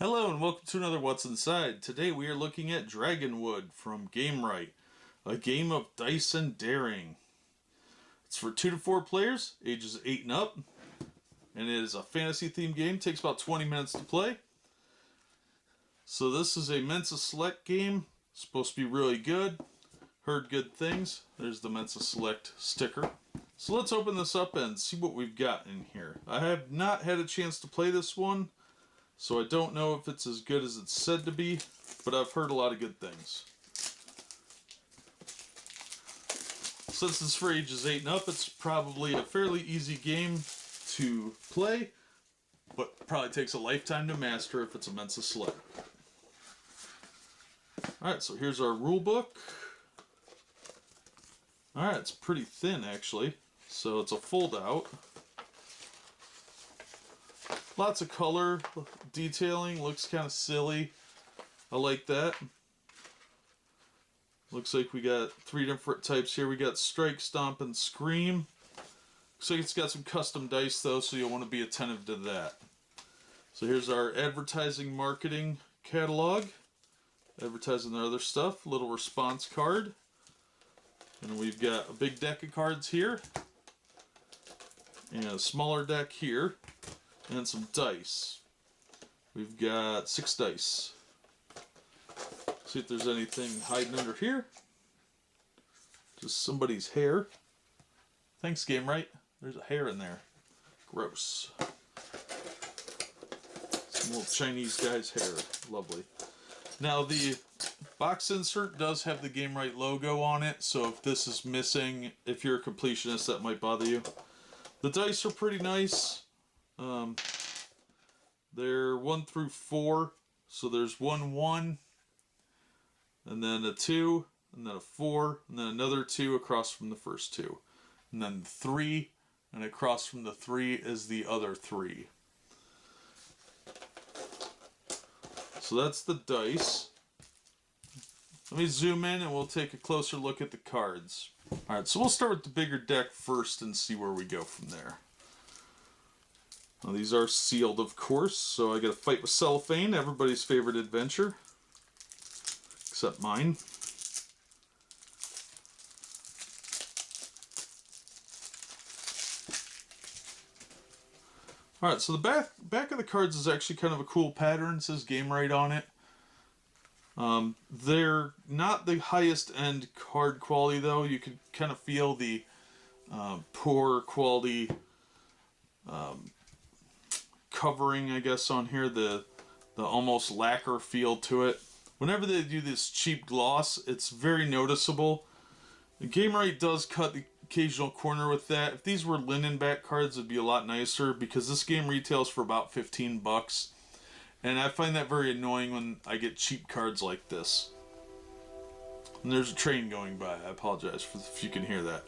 Hello and welcome to another What's Inside. Today we are looking at Dragonwood from Gamewright, a game of dice and daring. It's for 2 to 4 players, ages 8 and up, and it is a fantasy themed game. It takes about 20 minutes to play. So this is a Mensa Select game, supposed to be really good. Heard good things. There's the Mensa Select sticker. So let's open this up and see what we've got in here. I have not had a chance to play this one, so I don't know if it's as good as it's said to be, but I've heard a lot of good things. Since it's for ages 8 and up, it's probably a fairly easy game to play, but probably takes a lifetime to master if it's a Mensa Select. Alright, so here's our rule book. Alright, it's pretty thin actually, so it's a fold out. Lots of color detailing, looks kind of silly. I like that. Looks like we got 3 different types here. We got Strike, Stomp, and Scream. Looks like it's got some custom dice though, so you'll want to be attentive to that. So here's our advertising marketing catalog. Advertising their other stuff. Little response card. And we've got a big deck of cards here. And a smaller deck here. And some dice. We've got 6 dice. See if there's anything hiding under here. Just somebody's hair. Thanks, Gamewright. There's a hair in there. Gross. Some little Chinese guy's hair. Lovely. Now the box insert does have the Gamewright logo on it, so if this is missing, if you're a completionist, that might bother you. The dice are pretty nice. They're 1 through 4, so there's 1 1, and then a 2, and then a 4, and then another 2 across from the first 2, and then 3, and across from the 3 is the other 3. So that's the dice. Let me zoom in and we'll take a closer look at the cards. Alright, so we'll start with the bigger deck first and see where we go from there. Now, these are sealed, of course, so I got to fight with cellophane, everybody's favorite adventure. Except mine. Alright, so the back of the cards is actually kind of a cool pattern. It says Gamewright on it. They're not the highest end card quality though. You can kind of feel the poor quality covering, I guess, on here. The almost lacquer feel to it. Whenever they do this cheap gloss, it's very noticeable. The Gamewright does cut the occasional corner with that. If these were linen back cards, it'd be a lot nicer because this game retails for about 15 bucks. And I find that very annoying when I get cheap cards like this. And there's a train going by. I apologize if you can hear that.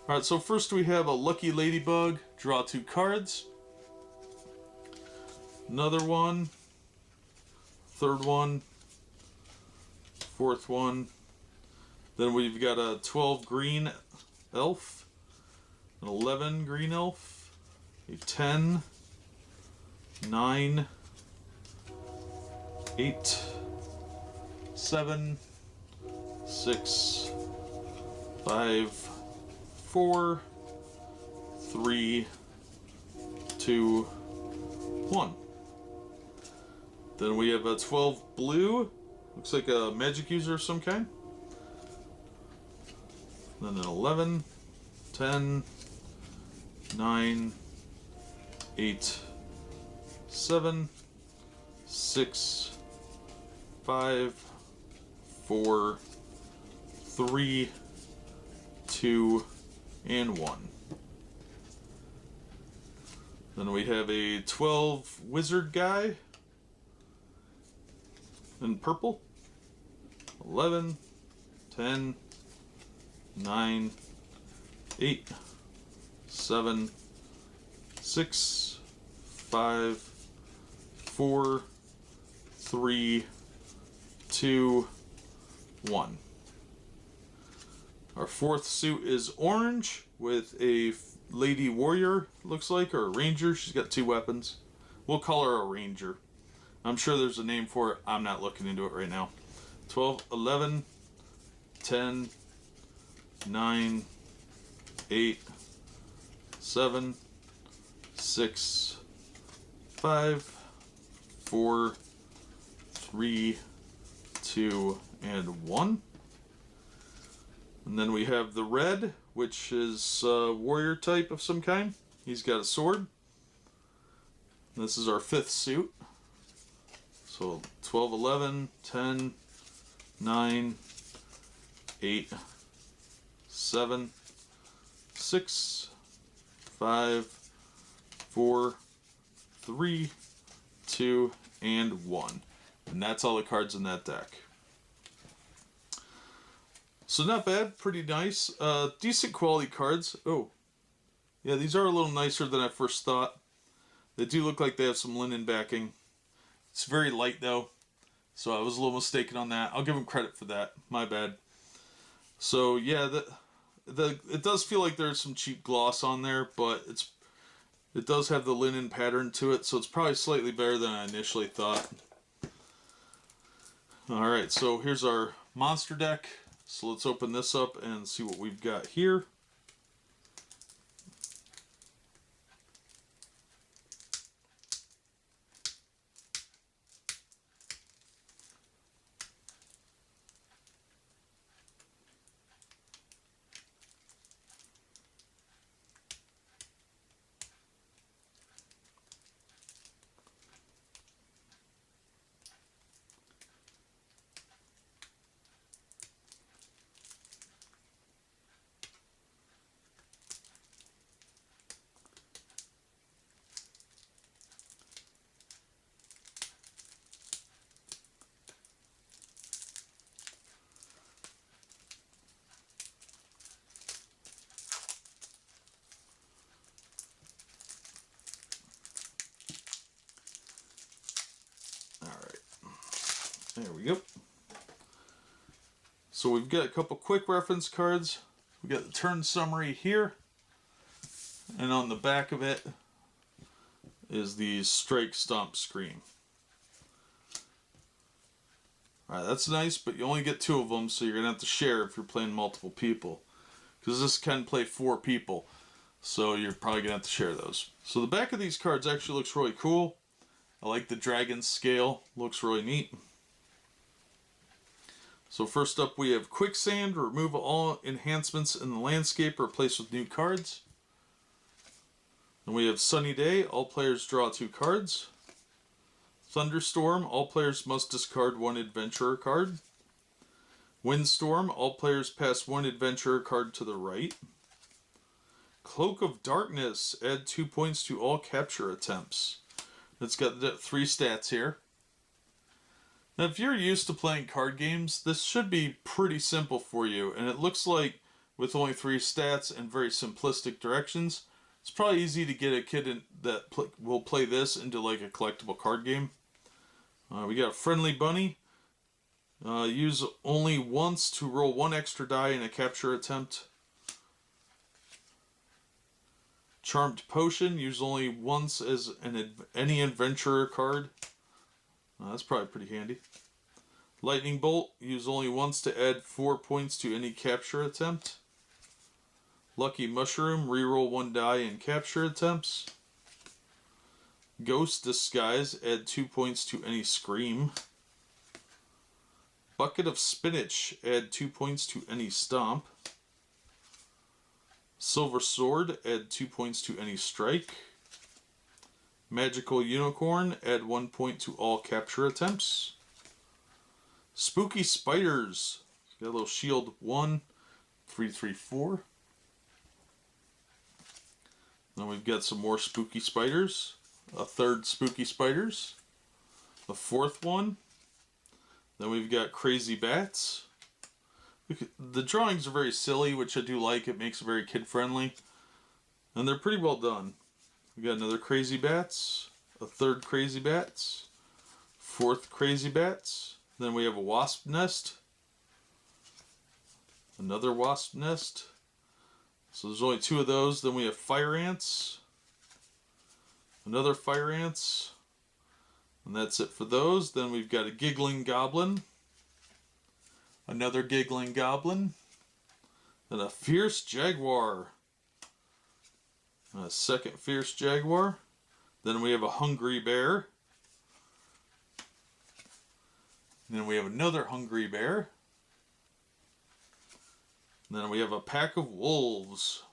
Alright, so first we have a Lucky Ladybug. Draw 2 cards. Another one. Third one. Fourth one. Then we've got a 12 green elf. An 11 green elf. A 10. 9. 8, 7, 6, 5, 4, 3, 2, 1. Then we have a 12 blue. Looks like a magic user of some kind. Then an 11, 10, 9, 8, 7, 6, 5, 4, 3, 2, and 1. Then we have a 12 wizard guy in purple. 11, 10, 9, 8, 7, 6, 5, 4, 3, 2, 1. Our fourth suit is orange with a lady warrior, looks like, or a ranger. She's got 2 weapons. We'll call her a ranger. I'm sure there's a name for it. I'm not looking into it right now. 12, 11, 10, 9, 8, 7, 6, 5, 4, 3, 2, and 1. And then we have the red, which is a warrior type of some kind. He's got a sword. This is our 5th suit. So 12, 11, 10, 9, 8, 7, 6, 5, 4, 3, 2, and 1. And that's all the cards in that deck. So not bad, pretty nice. Decent quality cards. Oh, yeah, these are a little nicer than I first thought. They do look like they have some linen backing. It's very light though, so I was a little mistaken on that. I'll give them credit for that. My bad. So yeah, it does feel like there's some cheap gloss on there, but it does have the linen pattern to it, so it's probably slightly better than I initially thought. All right, so here's our monster deck. So let's open this up and see what we've got here. There we go. So we've got a couple quick reference cards. We got the turn summary here. And on the back of it is the strike, stomp, scream. Alright, that's nice, but you only get 2 of them, so you're going to have to share if you're playing multiple people. Because this can play 4 people, so you're probably going to have to share those. So the back of these cards actually looks really cool. I like the dragon scale, looks really neat. So first up we have Quicksand, remove all enhancements in the landscape, replace with new cards. Then we have Sunny Day, all players draw 2 cards. Thunderstorm, all players must discard 1 adventurer card. Windstorm, all players pass 1 adventurer card to the right. Cloak of Darkness, add 2 points to all capture attempts. It's got 3 stats here. Now, if you're used to playing card games, this should be pretty simple for you, and it looks like with only 3 stats and very simplistic directions, it's probably easy to get a kid that will play this into like a collectible card game. We got a Friendly Bunny. Use only once to roll 1 extra die in a capture attempt. Charmed Potion, use only once as any adventurer card. That's probably pretty handy. Lightning Bolt, use only once to add 4 points to any capture attempt. Lucky Mushroom, reroll 1 die in capture attempts. Ghost Disguise, add 2 points to any scream. Bucket of Spinach, add 2 points to any stomp. Silver Sword, add 2 points to any strike. Magical Unicorn, add 1 point to all capture attempts. Spooky Spiders, got a little shield 1, 3, 3, 4. Then we've got some more Spooky Spiders, a 3rd Spooky Spiders, a 4th one. Then we've got Crazy Bats. The drawings are very silly, which I do like. It makes it very kid-friendly. And they're pretty well done. We got another Crazy Bats, a 3rd Crazy Bats, 4th Crazy Bats. Then we have a Wasp Nest, another Wasp Nest. So there's only 2 of those. Then we have Fire Ants, another Fire Ants, And that's it for those. Then we've got a Giggling Goblin, another Giggling Goblin, then a Fierce Jaguar, and a second Fierce Jaguar. Then we have a Hungry Bear. Then we have another Hungry Bear. Then we have a pack of wolves.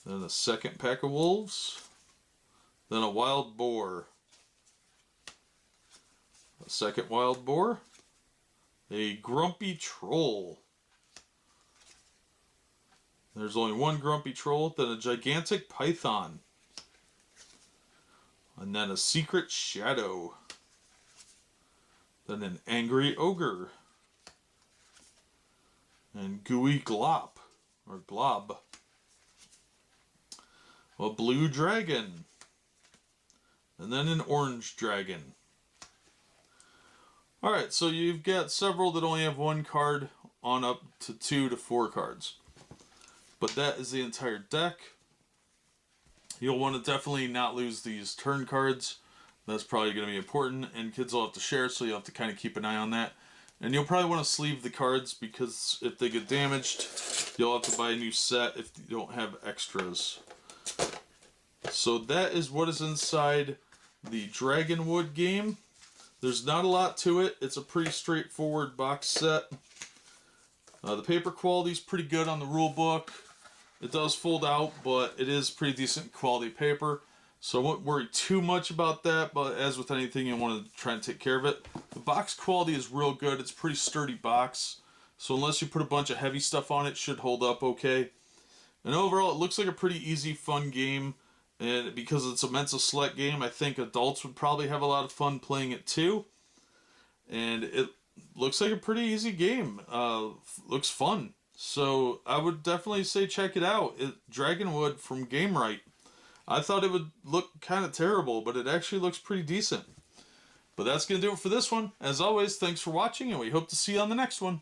Then a second pack of wolves. Then a wild boar. A second wild boar. A grumpy troll. There's only one grumpy troll. Then a gigantic python. And then a secret shadow. Then an angry ogre. And gooey glop, or glob. A blue dragon. And then an orange dragon. Alright, so you've got several that only have one card on up to 2 to 4 cards. But that is the entire deck. You'll want to definitely not lose these turn cards. That's probably going to be important, and kids will have to share, so you'll have to kind of keep an eye on that. And you'll probably want to sleeve the cards, because if they get damaged, you'll have to buy a new set if you don't have extras. So that is what is inside the Dragonwood game. There's not a lot to it. It's a pretty straightforward box set. The paper quality is pretty good on the rule book. It does fold out, but it is pretty decent quality paper. So I won't worry too much about that, but as with anything, you want to try and take care of it. The box quality is real good. It's a pretty sturdy box. So unless you put a bunch of heavy stuff on it, it should hold up okay. And overall, it looks like a pretty easy, fun game. And because it's a mental select game, I think adults would probably have a lot of fun playing it too. And it looks like a pretty easy game. Looks fun. So I would definitely say check it out. Dragonwood from Gamewright. I thought it would look kind of terrible, but it actually looks pretty decent. But that's going to do it for this one. As always, thanks for watching, and we hope to see you on the next one.